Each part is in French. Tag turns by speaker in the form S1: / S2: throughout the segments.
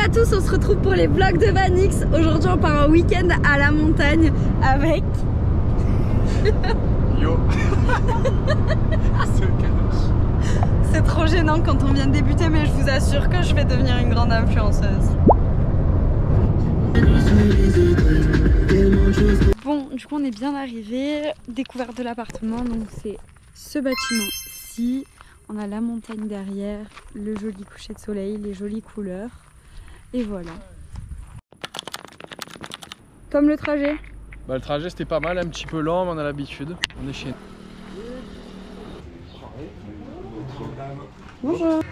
S1: à tous, on se retrouve pour les vlogs de Vanix. Aujourd'hui on part un week-end à la montagne avec...
S2: Yo.
S1: C'est trop gênant quand on vient de débuter, mais je vous assure que je vais devenir une grande influenceuse. Bon, du coup on est bien arrivé, découverte de l'appartement, donc c'est ce bâtiment-ci. On a la montagne derrière, le joli coucher de soleil, les jolies couleurs. Et voilà. Comme le trajet?
S2: Bah, le trajet c'était pas mal, un petit peu lent, mais on a l'habitude. On est chez nous.
S1: Bonjour.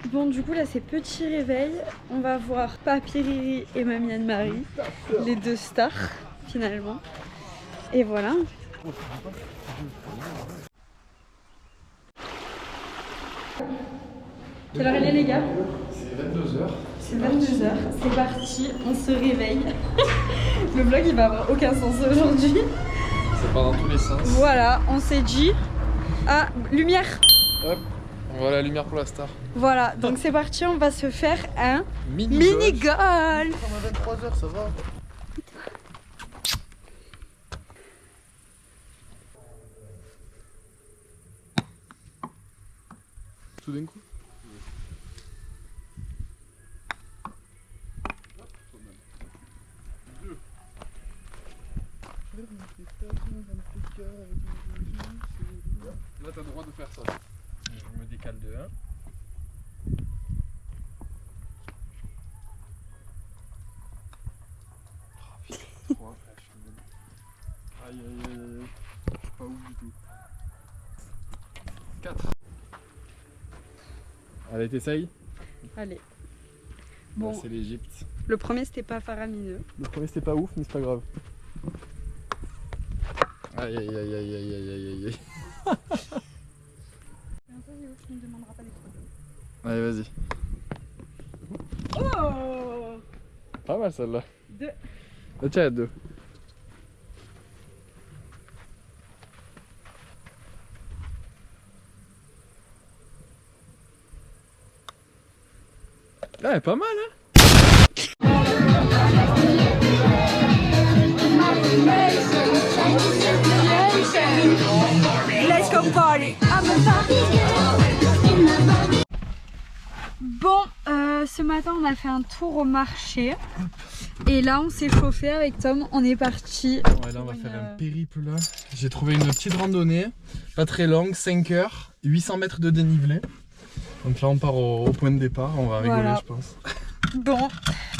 S1: Bon, du coup là c'est petit réveil. On va voir Papy Riri et Mamie Anne-Marie, les deux stars finalement. Et voilà. Quelle heure il est les gars?
S2: C'est 22h.
S1: C'est 22h, c'est parti, on se réveille. Le vlog il va avoir aucun sens aujourd'hui.
S2: C'est pas dans tous les sens.
S1: Voilà, on s'est dit... Ah, lumière.
S2: Hop, on voit la lumière pour la star.
S1: Voilà, donc c'est parti, on va se faire un
S2: Mini-golf.
S1: mini-golf.
S2: On a 23h, ça va. Tout d'un coup. Là t'as le droit de faire ça. Je me décale de 1. Aïe aïe aïe aïe. Je suis pas ouf du tout. 4. Allez, t'essayes?
S1: Allez.
S2: Bon,
S1: Bon,
S2: c'est l'Égypte.
S1: le premier c'était pas faramineux.
S2: Le premier c'était pas ouf, mais c'est pas grave. Aïe aïe aïe aïe aïe aïe aïe aïe. Allez, vas-y.
S1: Oh,
S2: Pas mal celle-là.
S1: 2.
S2: Là, tiens, 2. Ah, elle est pas mal, hein?
S1: Let's go party. Bon, ce matin on a fait un tour au marché. Et là on s'est chauffé avec Tom, on est parti.
S2: Ouais, là on va faire un périple là. J'ai trouvé une petite randonnée, pas très longue, 5 heures, 800 mètres de dénivelé. Donc là on part au point de départ, on va rigoler,
S1: voilà.
S2: je pense.
S1: Bon,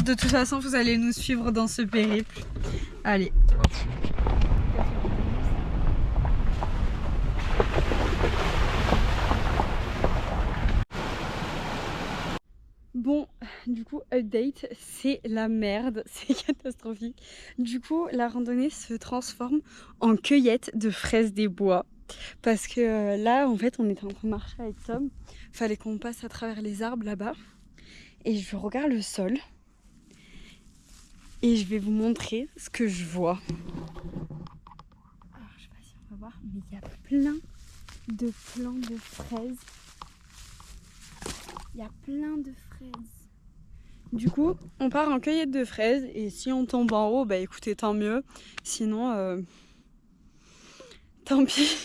S1: de toute façon vous allez nous suivre dans ce périple. Allez. Bon, du coup, update, c'est la merde, c'est catastrophique. Du coup, la randonnée se transforme en cueillette de fraises des bois. Parce que là, en fait, on était en train de marcher avec Tom. Fallait qu'on passe à travers les arbres là-bas. Et je regarde le sol. Et je vais vous montrer ce que je vois. Alors, je sais pas si on va voir, mais il y a plein de plants de fraises. Il y a plein de fraises. Du coup, on part en cueillette de fraises et si on tombe en haut, bah écoutez, tant mieux. Sinon, tant pis.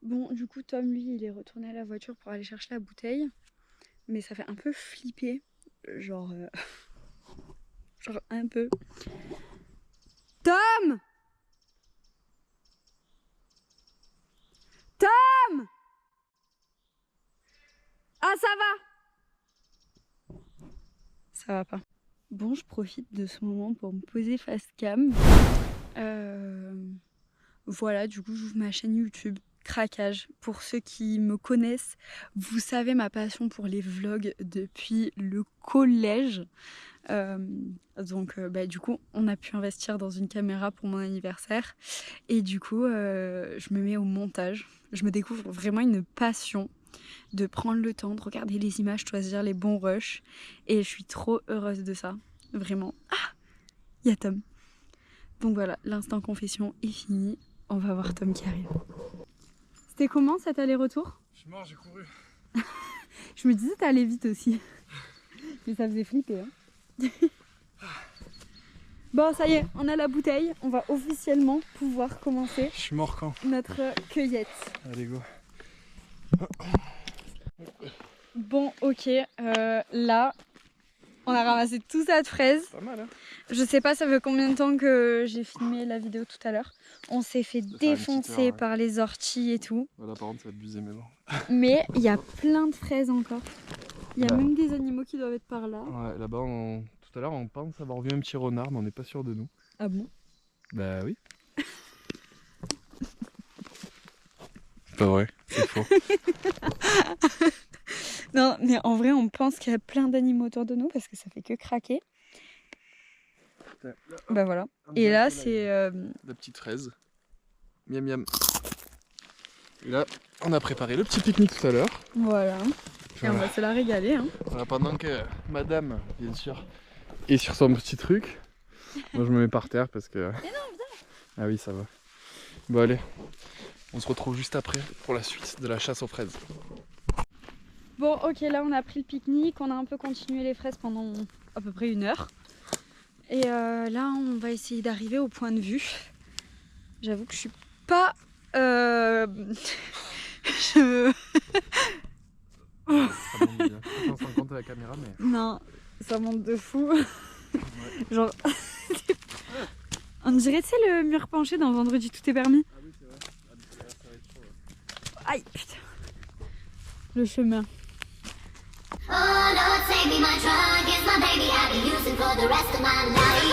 S1: Bon, du coup, Tom, lui, il est retourné à la voiture pour aller chercher la bouteille. Mais ça fait un peu flipper. Genre un peu. Tom! Tom! Ah, ça va? Ça va pas. Bon, je profite de ce moment pour me poser face cam. Voilà, du coup, j'ouvre ma chaîne YouTube. Craquage. Pour ceux qui me connaissent, vous savez ma passion pour les vlogs depuis le collège. Donc, du coup, on a pu investir dans une caméra pour mon anniversaire. Et du coup, je me mets au montage. Je me découvre vraiment une passion de prendre le temps de regarder les images, choisir les bons rushs. Et je suis trop heureuse de ça. Vraiment. Ah, il y a Tom. Donc voilà, l'instant confession est fini. On va voir Tom qui arrive. C'était comment cet aller-retour?
S2: Je suis mort, j'ai couru.
S1: Je me disais t'allais vite aussi. Mais ça faisait flipper. Hein. Bon, ça y est, on a la bouteille. On va officiellement pouvoir commencer
S2: Je suis mort quand
S1: notre cueillette.
S2: Allez, go.
S1: Bon, ok. Là, on a ramassé tout ça de fraises.
S2: Pas mal, hein.
S1: Je sais pas, ça fait combien de temps que j'ai filmé la vidéo tout à l'heure. On s'est fait défoncer par les orties et tout.
S2: Voilà, par contre, ça va te buser mes dents.
S1: Mais il y a plein de fraises encore. Il y a même des animaux qui doivent être par là.
S2: Ouais, là-bas, tout à l'heure, on pense avoir vu un petit renard, mais on n'est pas sûr de nous.
S1: Ah bon?
S2: Bah oui. C'est pas vrai, c'est faux.
S1: Non, mais en vrai, on pense qu'il y a plein d'animaux autour de nous parce que ça fait que craquer. Bah voilà. Et là, c'est...
S2: La petite fraise. Miam miam. Et là, on a préparé le petit pique-nique tout à l'heure.
S1: Voilà. Et on va se la régaler. Hein.
S2: Voilà, pendant que madame, bien sûr, est sur son petit truc, moi je me mets par terre parce que...
S1: Mais non, viens.
S2: Ah oui, ça va. Bon allez, on se retrouve juste après pour la suite de la chasse aux fraises.
S1: Bon, ok, là on a pris le pique-nique, on a un peu continué les fraises pendant à peu près 1 heure. Et là, on va essayer d'arriver au point de vue. J'avoue que je suis pas... je...
S2: Ça monte bien. 150 à la caméra, mais...
S1: Non, ça monte de fou. Ouais. Genre... On dirait, tu sais, le mur penché dans Vendredi tout est permis.
S2: Ah oui, c'est vrai. Ça va être chaud, ouais.
S1: Aïe, putain. Le chemin.
S3: Oh Lord, save me, my drug is my baby. I'll be using for the rest of my life.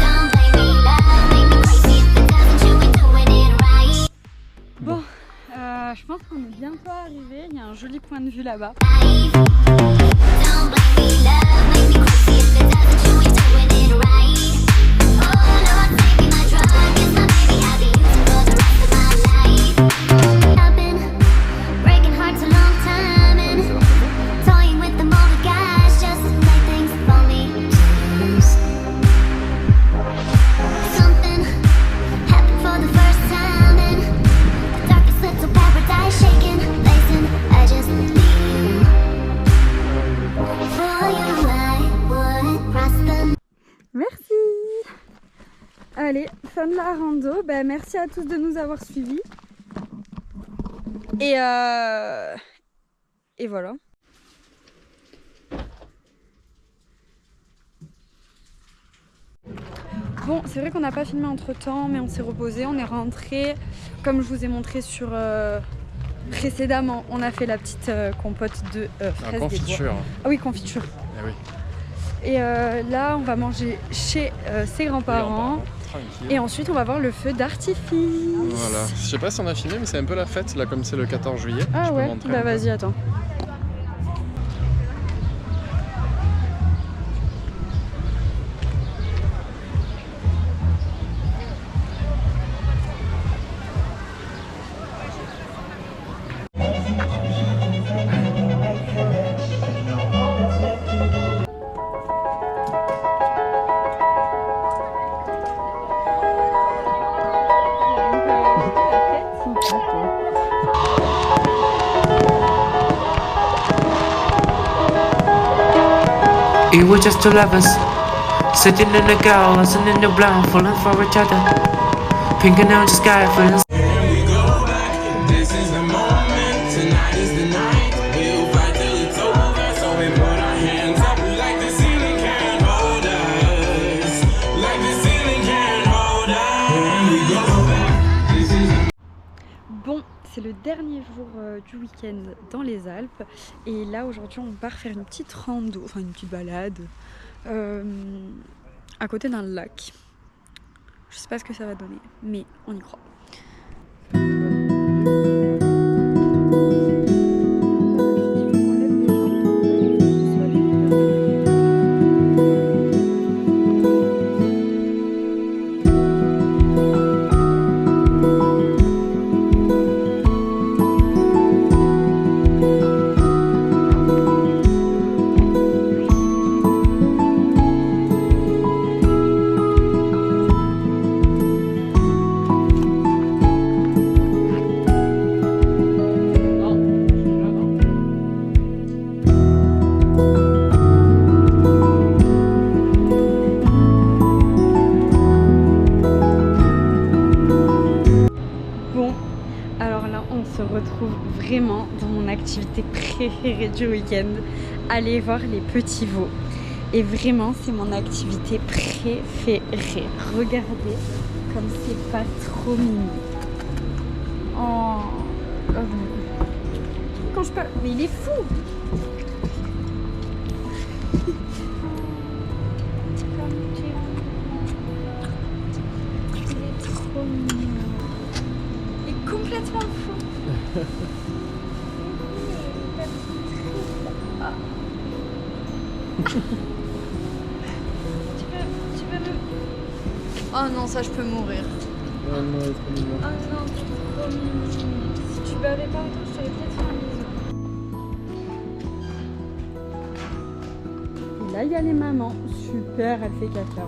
S3: Don't blame me, love, make me crazy if it doesn't, you ain't doing it right.
S1: Bon, je pense qu'on est bientôt arrivé. Il y a un joli point de vue là-bas.
S3: Don't blame me, love, make me crazy if it doesn't, you ain't doing it right. Oh Lord, save me, my drug is my baby. I'll be using for the rest of my life. I've been breaking hearts a long time and toying with them all the guys just to make things for me. Something happened for the first time in the darkest little paradise, shaking, blazing. I just need you. For you, I wouldn't cross the...
S1: Merci. Allez, fin de la rando. Ben, merci à tous de nous avoir suivis. Et voilà. Bon, c'est vrai qu'on n'a pas filmé entre temps, mais on s'est reposé, on est rentré. Comme je vous ai montré sur précédemment, on a fait la petite compote de fraises des bois.
S2: Confiture.
S1: Ah oui, confiture.
S2: Eh oui.
S1: Et là, on va manger chez ses grands-parents.
S2: Tranquille.
S1: Et ensuite, on va voir le feu d'artifice.
S2: Voilà. Je sais pas si on a filmé, mais c'est un peu la fête là, comme c'est le 14 juillet.
S1: Ah
S2: Je peux
S1: ouais,
S2: montrer
S1: bah
S2: un peu.
S1: vas-y, attends.
S4: We were just two lovers, sitting in the girls and in the brown, falling for each other. Pink and orange sky, feeling.
S5: This is the moment, tonight is the night. We'll fight till it's over, so we put our hands up like the ceiling can't hold us. Like the ceiling can't hold us. Here we go back. This is
S1: Bon, c'est le dernier jour du week-end dans les Alpes. Et là, aujourd'hui, on part faire une petite rando, enfin une petite balade à côté d'un lac. Je sais pas ce que ça va donner, mais on y croit. retrouve vraiment dans mon activité préférée du week-end, aller voir les petits veaux. Et vraiment, c'est mon activité préférée. Regardez comme c'est pas trop mignon. Oh, quand je parle, mais il est fou. Il est trop mignon. Il est complètement fou. Ah. Tu peux me... Oh non, ça je peux mourir.
S2: Ouais, non, elle est trop mignonne.
S1: Oh non, tu es trop mignon. Si tu bavais pas autant, je t'aurais peut-être fait un bisou. Et là, il y a les mamans. Super, elle fait caca.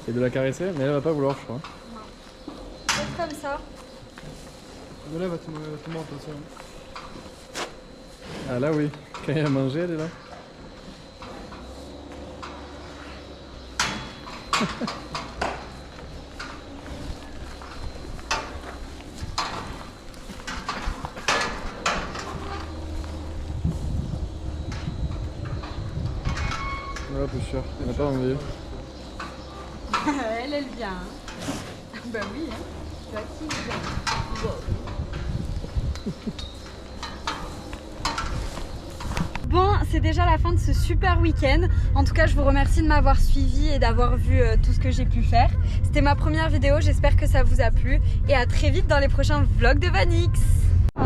S2: Et de la caresser, mais elle va pas vouloir, je crois.
S1: C'est comme ça.
S2: De là, elle va te mordre, attention. Ah là, oui. Quand elle a mangé, elle est là. Voilà, plus sûr. Elle n'a pas envie.
S1: Elle vient. Hein. Bah oui, hein. Tu vois qui vient. Bon, c'est déjà la fin de ce super week-end. En tout cas, je vous remercie de m'avoir suivi et d'avoir vu tout ce que j'ai pu faire. C'était ma première vidéo, j'espère que ça vous a plu. Et à très vite dans les prochains vlogs de Vanix. Oh.